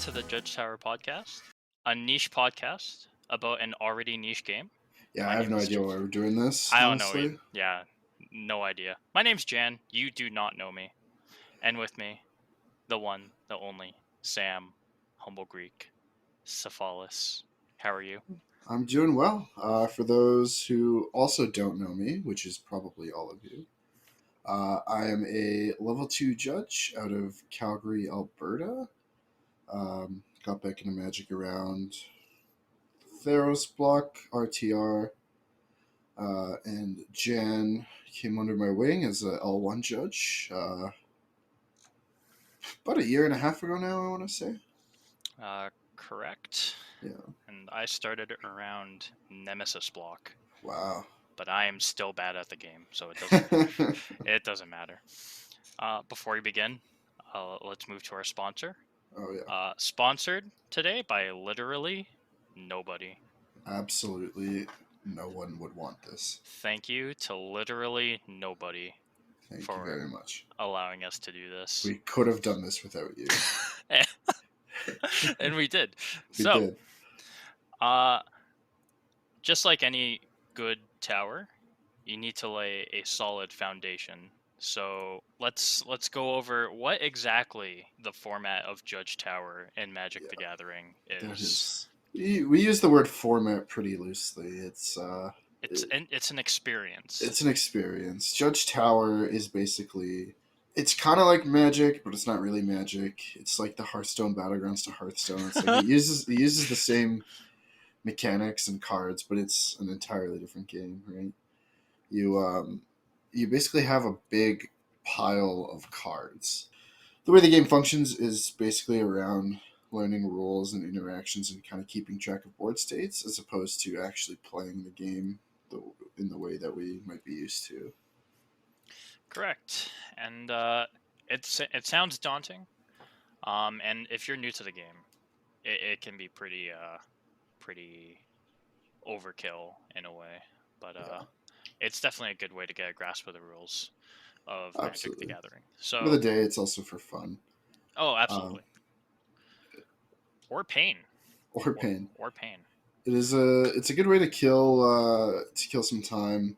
to the Judge Tower podcast, a niche podcast about an already niche game. Yeah, My I have name no is idea why we're doing this, I don't know. honestly. Yeah, no idea. My name's Jan. You do not know me. And with me, the one, the only, Sam, Humble Greek, Cephalus. How are you? I'm doing well. For those who also don't know me, which is probably all of you, I am a level 2 judge out of Calgary, Alberta. Got back into Magic around Theros block, RTR, and Jan came under my wing as a L1 judge about a year and a half ago now, I want to say. Correct. Yeah. And I started around Nemesis block, Wow. but I am still bad at the game, so it doesn't matter. Before we begin, let's move to our sponsor. Oh, yeah. Sponsored today by literally nobody. Absolutely no one would want this. Thank you to literally nobody Thank you for very much. allowing us to do this. We could have done this without you. And we did. We So, did. just like any good tower, you need to lay a solid foundation. So let's go over what exactly the format of Judge Tower in Magic the Gathering is. That is. We use the word format pretty loosely. It's an experience. It's an experience. Judge Tower is basically, it's kind of like Magic, but it's not really Magic. It's like the Hearthstone Battlegrounds to Hearthstone. It's like it uses the same mechanics and cards, but it's an entirely different game, right? You basically have a big pile of cards. The way the game functions is basically around learning rules and interactions and kind of keeping track of board states, as opposed to actually playing the game in the way that we might be used to. Correct, and it sounds daunting. And if you're new to the game, it can be pretty overkill in a way, but it's definitely a good way to get a grasp of the rules of Magic the Gathering. So, end of the day, it's also for fun. Oh, absolutely. Or pain. Or pain. Or pain. It's a good way to kill some time,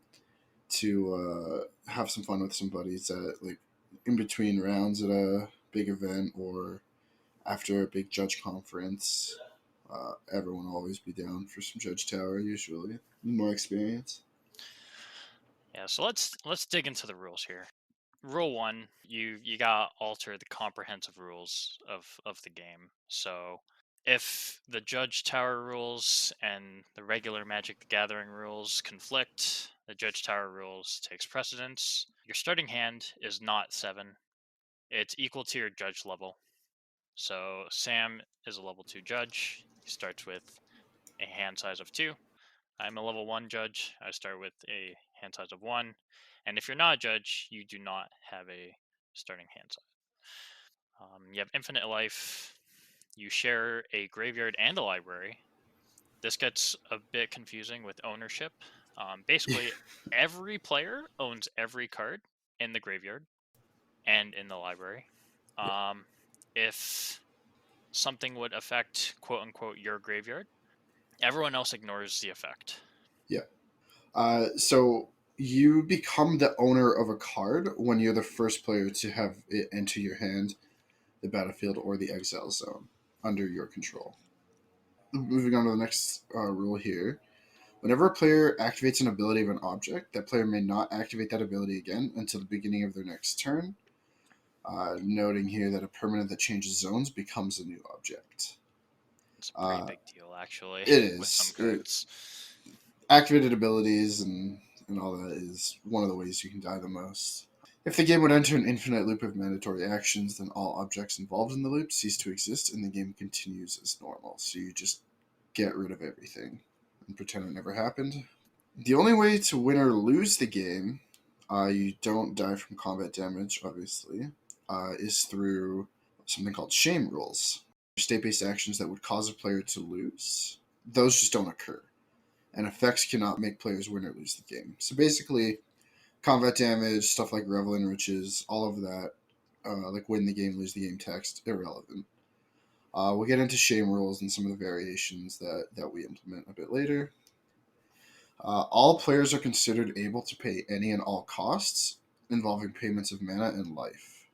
to have some fun with some buddies at like in between rounds at a big event or after a big judge conference. Everyone will always be down for some Judge Tower, usually. More experience. Yeah, so let's dig into the rules here. Rule 1, you gotta alter the comprehensive rules of the game. So if the Judge Tower rules and the regular Magic the Gathering rules conflict, the Judge Tower rules takes precedence. Your starting hand is not 7. It's equal to your judge level. So Sam is a level 2 judge. He starts with a hand size of 2. I'm a level 1 judge. I start with a hand size of 1. And if you're not a judge, you do not have a starting hand size. You have infinite life. You share a graveyard and a library. This gets a bit confusing with ownership. Basically, every player owns every card in the graveyard and in the library. If something would affect quote unquote your graveyard, everyone else ignores the effect. Yeah. So you become the owner of a card when you're the first player to have it enter your hand, the battlefield, or the exile zone under your control. Moving on to the next rule here. Whenever a player activates an ability of an object, that player may not activate that ability again until the beginning of their next turn. Noting here that a permanent that changes zones becomes a new object. It's a pretty big deal, actually. It is. With some cards. Activated abilities and all that is one of the ways you can die the most. If the game would enter an infinite loop of mandatory actions, then all objects involved in the loop cease to exist and the game continues as normal. So you just get rid of everything and pretend it never happened. The only way to win or lose the game, you don't die from combat damage, obviously, is through something called shame rules. State-based actions that would cause a player to lose, those just don't occur. And effects cannot make players win or lose the game. So basically, combat damage, stuff like Revel and Riches, all of that, like win the game, lose the game text, irrelevant. We'll get into shame rules and some of the variations that we implement a bit later. All players are considered able to pay any and all costs involving payments of mana and life,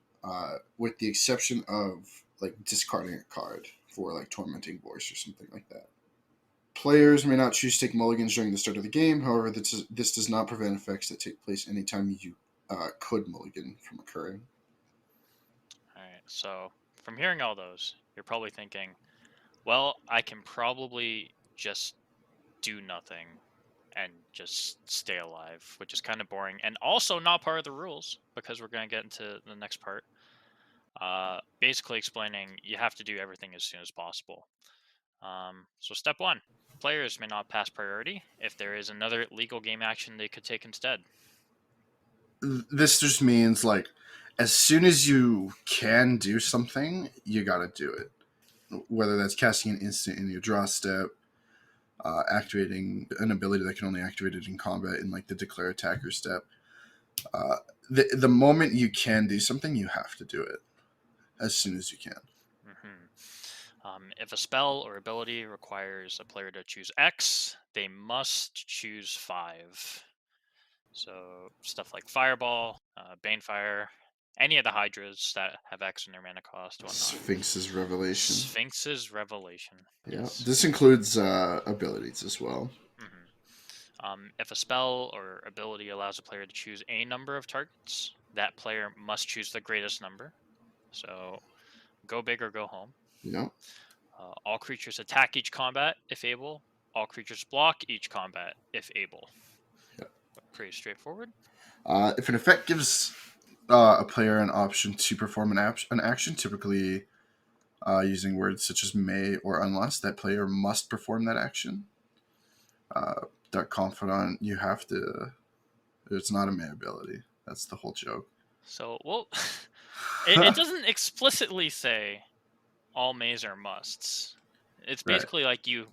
with the exception of like discarding a card for like tormenting voice or something like that. Players may not choose to take mulligans during the start of the game. However, this does not prevent effects that take place anytime you could mulligan from occurring. All right. So from hearing all those, you're probably thinking, well, I can probably just do nothing and just stay alive, which is kind of boring and also not part of the rules because we're going to get into the next part. Basically explaining you have to do everything as soon as possible. So step one, players may not pass priority if there is another legal game action they could take instead. This just means like as soon as you can do something, you got to do it. Whether that's casting an instant in your draw step, activating an ability that can only activate it in combat in like the declare attacker step. Uh, the moment you can do something, you have to do it as soon as you can. If a spell or ability requires a player to choose X, they must choose 5. So stuff like Fireball, Banefire, any of the Hydras that have X in their mana cost, whatnot. Sphinx's Revelation. Sphinx's Revelation. Yeah, Yes. this includes abilities as well. If a spell or ability allows a player to choose a number of targets, that player must choose the greatest number. So go big or go home. Yeah. All creatures attack each combat if able. All creatures block each combat if able. Yeah. Pretty straightforward. If an effect gives a player an option to perform an action, typically using words such as may or unless, that player must perform that action. Dark Confidant, you have to. It's not a may ability. That's the whole joke. So, well, it doesn't explicitly say all mays are musts. It's Right. basically like you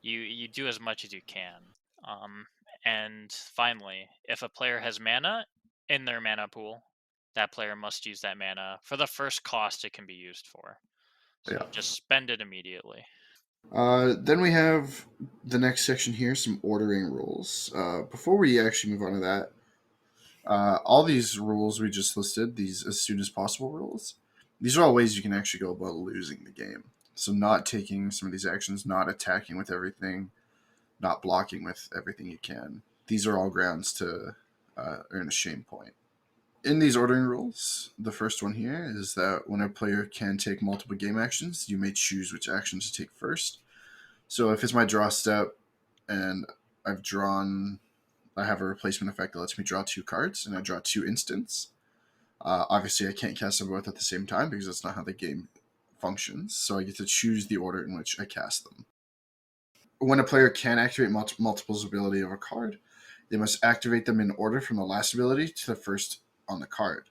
do as much as you can. Um, and finally, if a player has mana in their mana pool, that player must use that mana for the first cost it can be used for. So Yeah. just spend it immediately. Then we have the next section here, some ordering rules. Before we actually move on to that, all these rules we just listed, these as soon as possible rules, these are all ways you can actually go about losing the game. So not taking some of these actions, not attacking with everything, not blocking with everything you can. These are all grounds to earn a shame point. In these ordering rules, the first one here is that when a player can take multiple game actions, you may choose which actions to take first. So if it's my draw step and I've drawn, I have a replacement effect that lets me draw 2 cards, and I draw 2 instants. Obviously, I can't cast them both at the same time because that's not how the game functions. So I get to choose the order in which I cast them. When a player can activate multiples ability of a card, they must activate them in order from the last ability to the first on the card.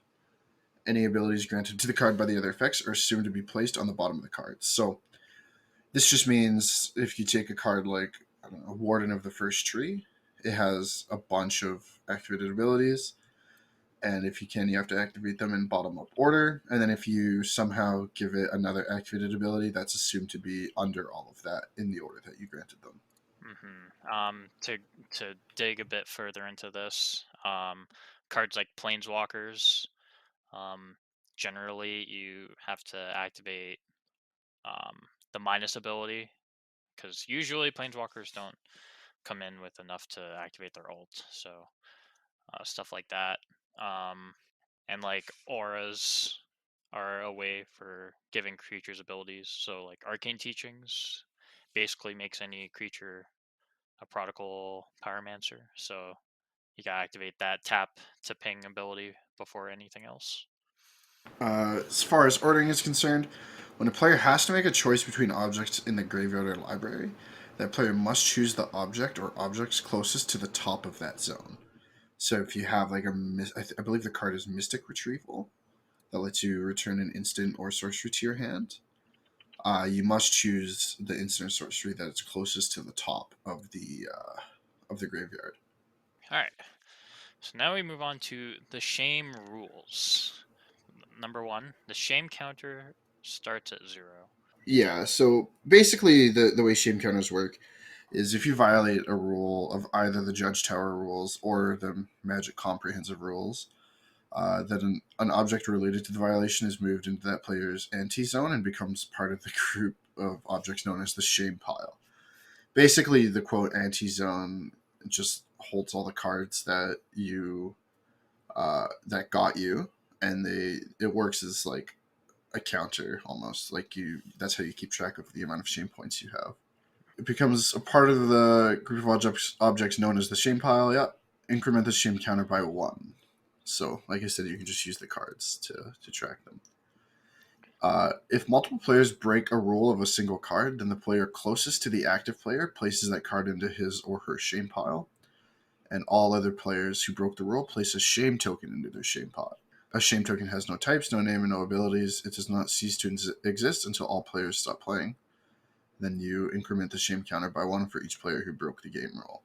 Any abilities granted to the card by the other effects are assumed to be placed on the bottom of the card. So this just means if you take a card like, I don't know, Warden of the First Tree, it has a bunch of activated abilities. And if you can, you have to activate them in bottom up order. And then if you somehow give it another activated ability, that's assumed to be under all of that in the order that you granted them. To dig a bit further into this, cards like Planeswalkers, um, generally you have to activate um, the minus ability because usually Planeswalkers don't come in with enough to activate their ult. So stuff like that, and like auras are a way for giving creatures abilities. So like Arcane Teachings basically makes any creature a prodigal pyromancer. So you gotta activate that tap to ping ability before anything else. As far as ordering is concerned, when a player has to make a choice between objects in the graveyard or library, that player must choose the object or objects closest to the top of that zone. So if you have like I believe the card is Mystic Retrieval that lets you return an instant or sorcery to your hand. You must choose the instant or sorcery that is closest to the top of the graveyard. All right. So now we move on to the shame rules. Number one, the shame counter starts at 0. Yeah, so basically the way shame counters work is if you violate a rule of either the Judge Tower rules or the Magic Comprehensive rules, that an object related to the violation is moved into that player's anti zone and becomes part of the group of objects known as the shame pile. Basically, the quote anti zone just holds all the cards that you that got you, and it works as like a counter almost. Like you, that's how you keep track of the amount of shame points you have. It becomes a part of the group of objects known as the shame pile. Yeah, increment the shame counter by one. So, like I said, you can just use the cards to track them. If multiple players break a rule of a single card, then the player closest to the active player places that card into his or her shame pile, and all other players who broke the rule place a shame token into their shame pile. A shame token has no types, no name, and no abilities. It does not cease to exist until all players stop playing. Then you increment the shame counter by one for each player who broke the game rule.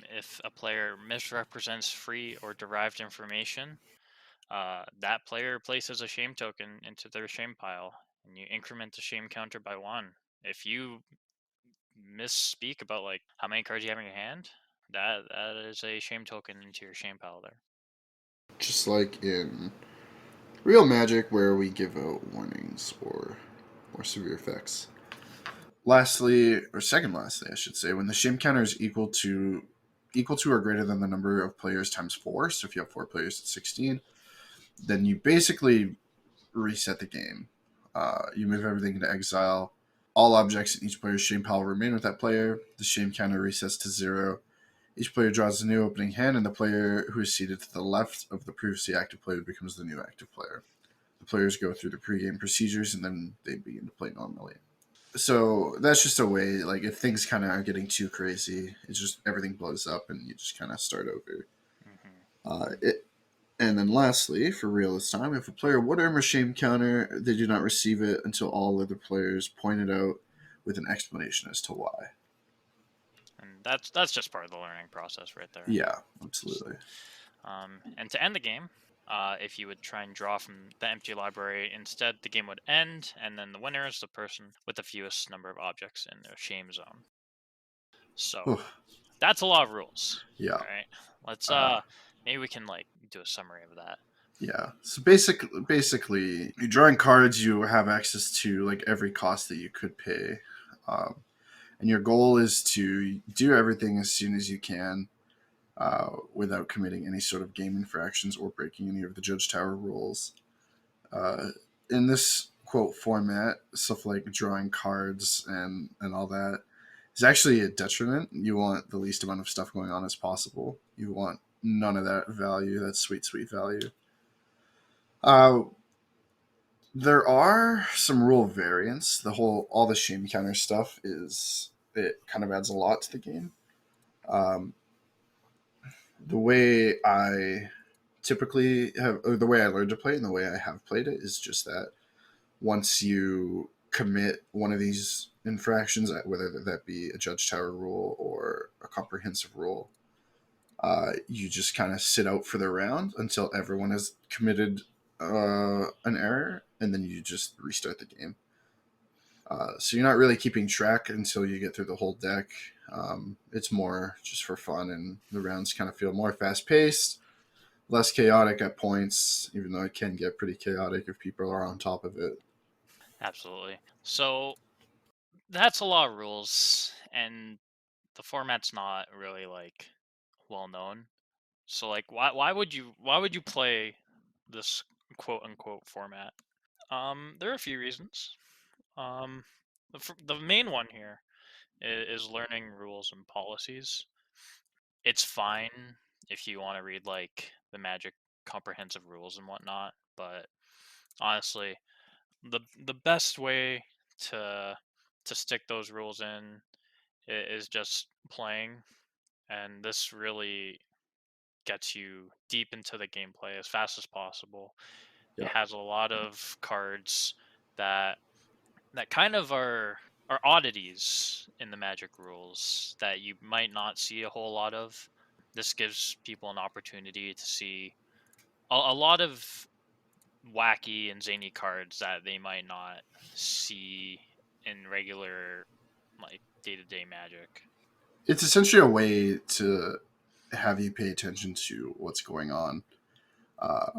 If a player misrepresents free or derived information, that player places a shame token into their shame pile, and you increment the shame counter by one. If you misspeak about like how many cards you have in your hand, that is a shame token into your shame pile there. Just like in real magic, where we give out warnings or more severe effects. Lastly, or second lastly, I should say, when the shame counter is equal to or greater than the number of players times four. So if you have four players, it's 16. Then you basically reset the game. You move everything into exile. All objects in each player's shame pile remain with that player. The shame counter resets to zero. Each player draws a new opening hand, and the player who is seated to the left of the previously active player becomes the new active player. The players go through the pregame procedures, and then they begin to play normally. So that's just a way, like, if things kind of are getting too crazy, it's just everything blows up, and you just kind of start over. Hmm. It And then lastly, for real this time, if a player would earn a shame counter, they do not receive it until all other players point it out with an explanation as to why. And that's just part of the learning process right there. Yeah, absolutely. And to end the game, if you would try and draw from the empty library instead, the game would end, and then the winner is the person with the fewest number of objects in their shame zone. So Oof, that's a lot of rules. yeah. All right, let's Uh, maybe we can like do a summary of that. yeah. So basically, you drawing cards, you have access to like every cost that you could pay, um, and your goal is to do everything as soon as you can, without committing any sort of game infractions or breaking any of the Judge Tower rules. Uh, in this quote format, stuff like drawing cards and all that is actually a detriment. You want the least amount of stuff going on as possible. You want none of that value, that sweet, sweet value. Uh, there are some rule variants. All the shame counter stuff is it kind of adds a lot to the game. Um, the way I typically have, or the way I learned to play it and the way I have played it is just that once you commit one of these infractions, whether that be a Judge Tower rule or a comprehensive rule, you just kind of sit out for the round until everyone has committed an error, and then you just restart the game. So you're not really keeping track until you get through the whole deck. It's more just for fun, and the rounds kind of feel more fast paced, less chaotic at points, even though it can get pretty chaotic if people are on top of it. Absolutely. So that's a lot of rules, and the format's not really like well known. So like, why would you play this quote unquote format? There are a few reasons. Um, the main one here is learning rules and policies. It's fine if you want to read like the Magic comprehensive rules and whatnot, but honestly, the best way to to stick those rules in is just playing, and this really gets you deep into the gameplay as fast as possible. It Yeah. has a lot of cards that kind of are oddities in the Magic rules that you might not see a whole lot of. This gives people an opportunity to see a lot of wacky and zany cards that they might not see in regular like day-to-day Magic. It's essentially a way to have you pay attention to what's going on, uh,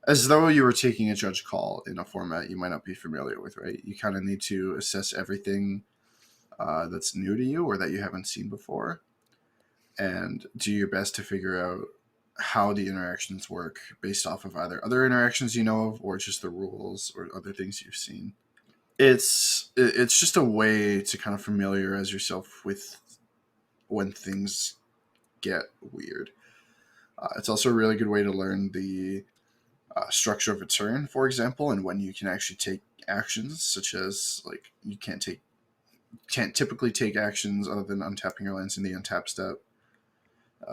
as though you were taking a judge call in a format you might not be familiar with. Right? You kind of need to assess everything that's new to you or that you haven't seen before, and do your best to figure out how the interactions work based off of either other interactions you know of or just the rules or other things you've seen. It's just a way to kind of familiarize yourself with when things get weird. It's also a really good way to learn the structure of a turn, for example, and when you can actually take actions, such as like can't typically take actions other than untapping your lands in the untap step.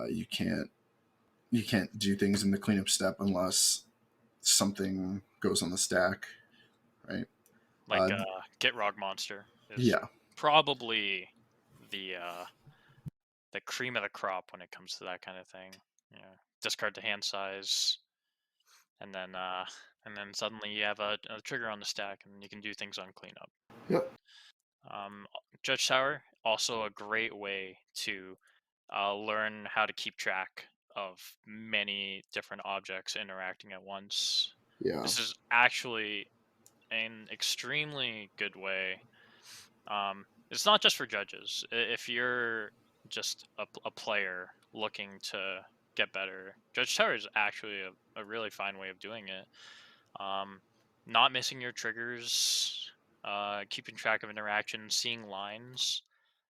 You can't do things in the cleanup step unless something goes on the stack, right? Like Uh, Get Rog Monster is yeah, probably the cream of the crop when it comes to that kind of thing. Discard the hand size, and then suddenly you have a trigger on the stack, and you can do things on cleanup. yep, Um, Judge Tower also a great way to learn how to keep track of many different objects interacting at once. yeah. This is actually an extremely good way. It's not just for judges. If you're just a player looking to get better, Judge Tower is actually a really fine way of doing it. Um, Not missing your triggers, keeping track of interactions, seeing lines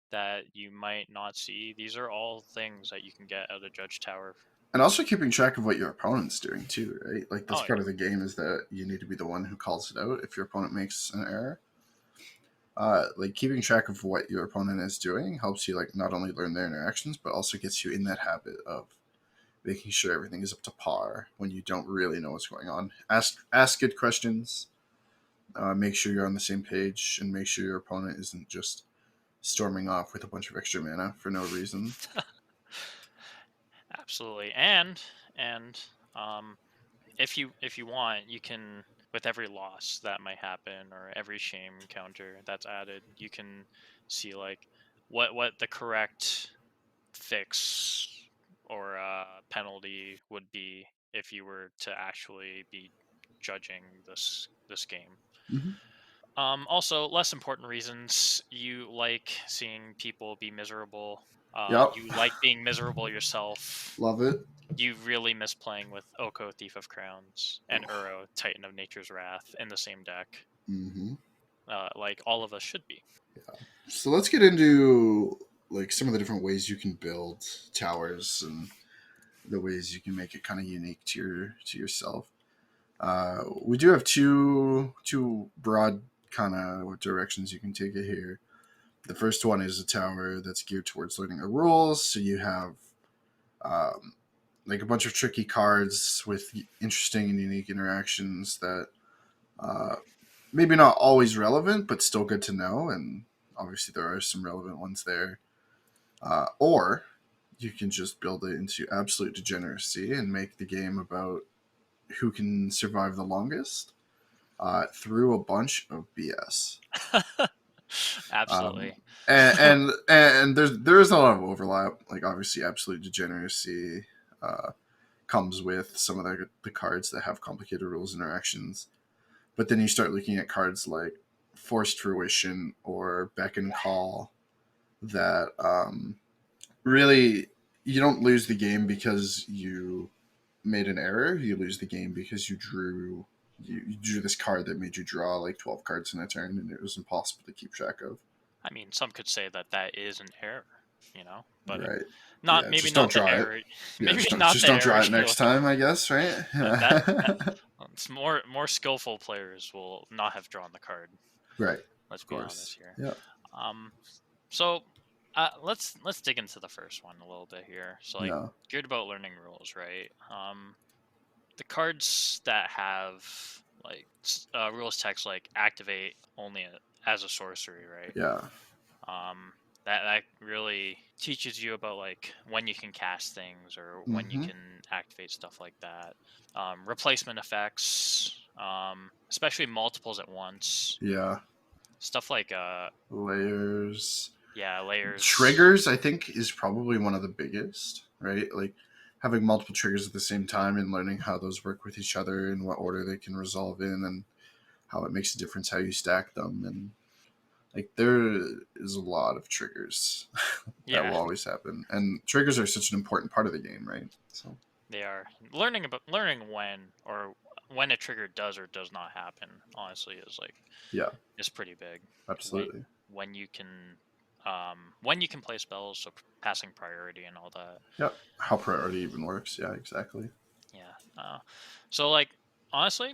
that you might not see. These are all things that you can get out of Judge Tower. And also keeping track of what your opponent's doing too, right? Like that's Oh part yeah. of the game is that you need to be the one who calls it out if your opponent makes an error. Like keeping track of what your opponent is doing helps you like not only learn their interactions but also gets you in that habit of making sure everything is up to par when you don't really know what's going on. Ask good questions. Make sure you're on the same page and make sure your opponent isn't just storming off with a bunch of extra mana for no reason. Absolutely. And um if you want, you can, with every loss that might happen or every shame counter that's added, you can see like what the correct fix or penalty would be if you were to actually be judging this game. Mm-hmm. Also, less important reasons. You like seeing people be miserable. Yep, You like being miserable yourself. love it. You really miss playing with Oko, Thief of Crowns, and Uro, Titan of Nature's Wrath, in the same deck. Mm-hmm. Like all of us should be. So let's get into like some of the different ways you can build towers and the ways you can make it kind of unique to yourself. We do have two broad kind of directions you can take it here. The first one is a tower that's geared towards learning the rules. So you have um, like a bunch of tricky cards with interesting and unique interactions that uh, maybe not always relevant, but still good to know. And obviously, there are some relevant ones there. Or you can just build it into absolute degeneracy and make the game about who can survive the longest through a bunch of BS. Um, Absolutely. and there is a lot of overlap. Like obviously, absolute degeneracy comes with some of the cards that have complicated rules interactions. But then you start looking at cards like Forced Fruition or Beckon Call that really you don't lose the game because you made an error. You lose the game because you drew this card that made you draw like 12 cards in a turn, and it was impossible to keep track of. I mean, some could say that that is an error, but Right? not Yeah. maybe Just don't not the draw it. error, Yeah. maybe not Just the don't error draw it you're next looking time. for. I guess. Right. That it's more skillful players will not have drawn the card. Right. Let's Of be honest course. here. Yeah. Um, so let's dig into the first one a little bit here. So like, Yeah. good about learning rules, right? The cards that have like rules text like activate only as a sorcery, right? Yeah. Um, that really teaches you about like when you can cast things or when you Mm-hmm. can activate stuff like that. Replacement effects. especially multiples at once. Yeah. Stuff like Layers. yeah, layers. Triggers, I think, is probably one of the biggest, right? Like having multiple triggers at the same time and learning how those work with each other and what order they can resolve in and how it makes a difference how you stack them. And like there is a lot of triggers that Yeah, will always happen. And triggers are such an important part of the game, right? So they are. Learning when a trigger does or does not happen, honestly, yeah, is pretty big. When absolutely. when you can when you can play spells, so passing priority and all that. Yeah. How priority even works. Yeah, exactly. Yeah. So like honestly,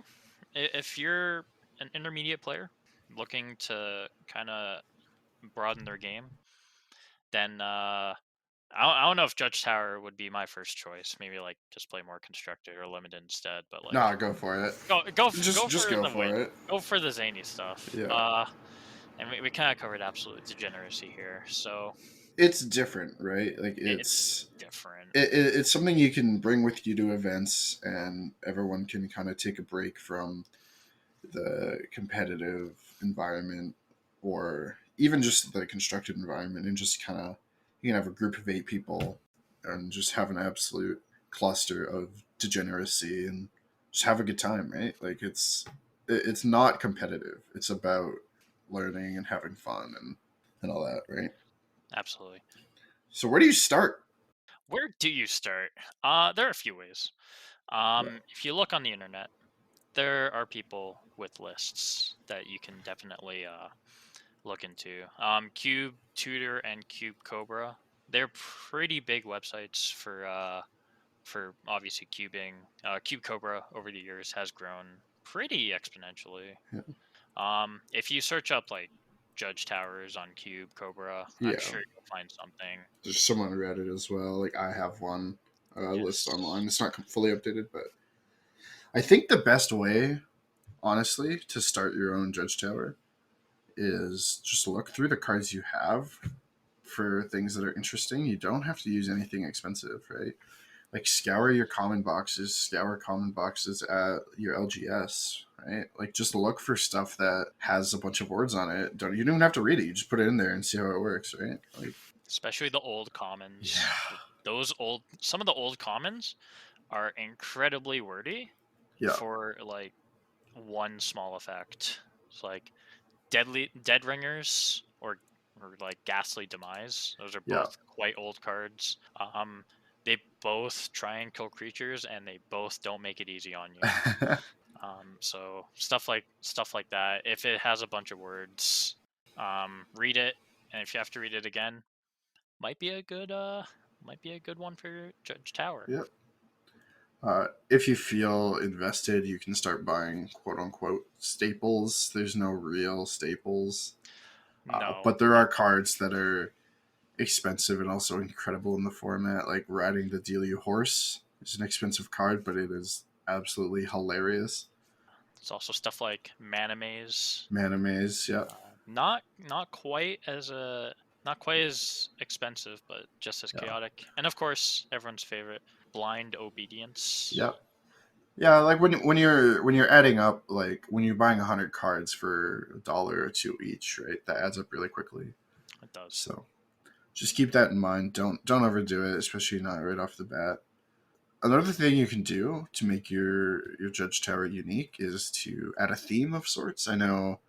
if you're an intermediate player looking to kind of broaden their game, then I don't know if Judge Tower would be my first choice. Maybe like just play more constructed or limited instead. But Nah, like go for it. go Just for go the for it. go for the zany stuff. Yeah. And we kind of covered absolute degeneracy here, so It's different, right? Like it's different. it's something you can bring with you to events, and everyone can kind of take a break from the competitive environment, or even just the constructed environment, and just kind of you can have a group of 8 people and just have an absolute cluster of degeneracy and just have a good time, right? Like it's not competitive. It's about learning and having fun and all that, right? Absolutely. So where do you start? Where do you start? There are a few ways. Yeah. If you look on the internet, there are people with lists that you can definitely look into. Cube Tutor and Cube Cobra. They're pretty big websites for obviously cubing. Cube Cobra over the years has grown pretty exponentially. Yeah. If you search up like Judge Towers on Cube Cobra, I'm Yeah. sure you'll find something. There's some on Reddit as well. Like I have one list Yes, online. It's not fully updated, but I think the best way, honestly, to start your own Judge Tower is just look through the cards you have for things that are interesting. You don't have to use anything expensive, right? Like scour your common boxes, scour common boxes at your LGS, right? Like just look for stuff that has a bunch of words on it. Don't you don't even have to read it. You just put it in there and see how it works, right? Like especially the old commons. yeah, Some of the old commons are incredibly wordy yeah, for like one small effect. It's like dead ringers or like ghastly demise. Those are yeah. both quite old cards. They both try and kill creatures, and they both don't make it easy on you. So stuff like that. If it has a bunch of words, read it, and if you have to read it again, might be a good one for your Judge Tower. Yep. If you feel invested, you can start buying quote unquote staples. There's no real staples, No, but there are cards that are expensive and also incredible in the format. Like riding the Dealey horse is an expensive card, but it is absolutely hilarious. it's also stuff like Mana Maze. Mana Maze, yeah, Not quite as not quite as expensive, but just as yeah, chaotic. And of course, everyone's favorite, Blind Obedience. yeah, yeah. Like when you're adding up, like when you're buying 100 cards for $1 or two each, right? That adds up really quickly. It does. So just keep that in mind. Don't overdo it, especially not right off the bat. Another thing you can do to make your Judge Tower unique is to add a theme of sorts. I know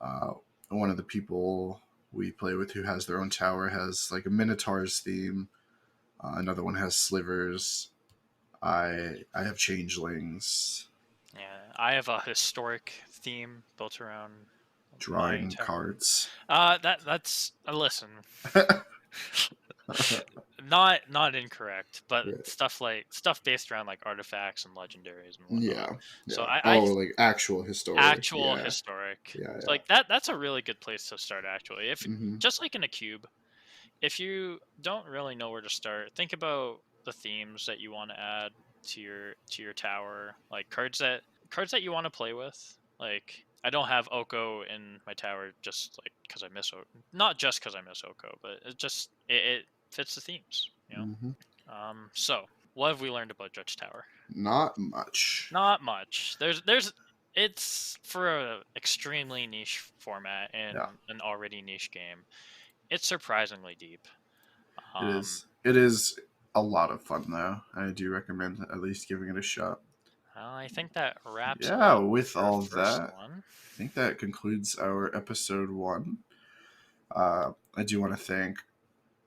uh, one of the people we play with who has their own tower has like a Minotaur's theme. Another one has slivers. I have changelings, Yeah, I have a historic theme built around my drawing tower. cards. That's listen. Yeah, Not incorrect, but stuff based around like artifacts and legendaries and whatnot. yeah, So yeah. I Oh, like actual historic. actual Yeah, historic. yeah, So yeah. like that's a really good place to start actually. If Mm-hmm. just like in a cube, if you don't really know where to start, think about the themes that you want to add to your tower, like cards that you want to play with. Like I don't have Oko in my tower just like because I miss Oko, not just because I miss Oko, but it fits the themes, you know. Mm-hmm. So what have we learned about Judge Tower? Not much. Not much. It's for a extremely niche format Yeah, in an already niche game. It's surprisingly deep. it Um, is. It is a lot of fun though. I do recommend at least giving it a shot. well, I think that wraps it Yeah, up with for our all first that, one. I think that concludes our episode 1. I do want to thank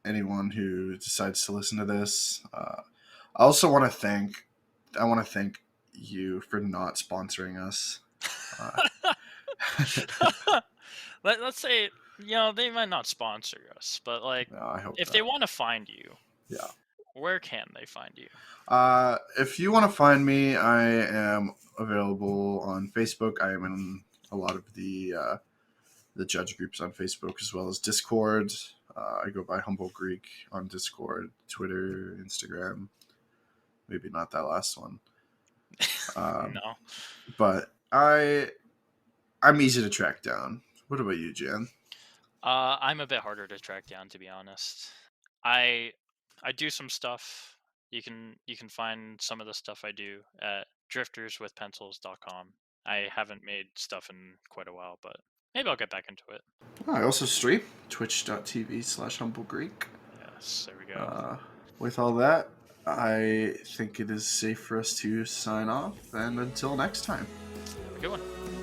anyone who decides to listen to this. I also want to thank I want to thank you for not sponsoring us. Uh, Let's say, they might not sponsor us, but like, no, I hope if they not. want to find you, Yeah. where can they find you? If you want to find me, I am available on Facebook. I am in a lot of the judge groups on Facebook as well as Discord. I go by Humble Greek on Discord, Twitter, Instagram. Maybe not that last one, um, No. but I'm easy to track down. What about you, Jan? I'm a bit harder to track down, to be honest. I I do some stuff. You can find some of the stuff I do at drifterswithpencils.com. I haven't made stuff in quite a while, but maybe I'll get back into it. I also stream twitch.tv/Humble Greek. Yes, there we go. Uh, with all that, I think it is safe for us to sign off, and until next time. Have a good one.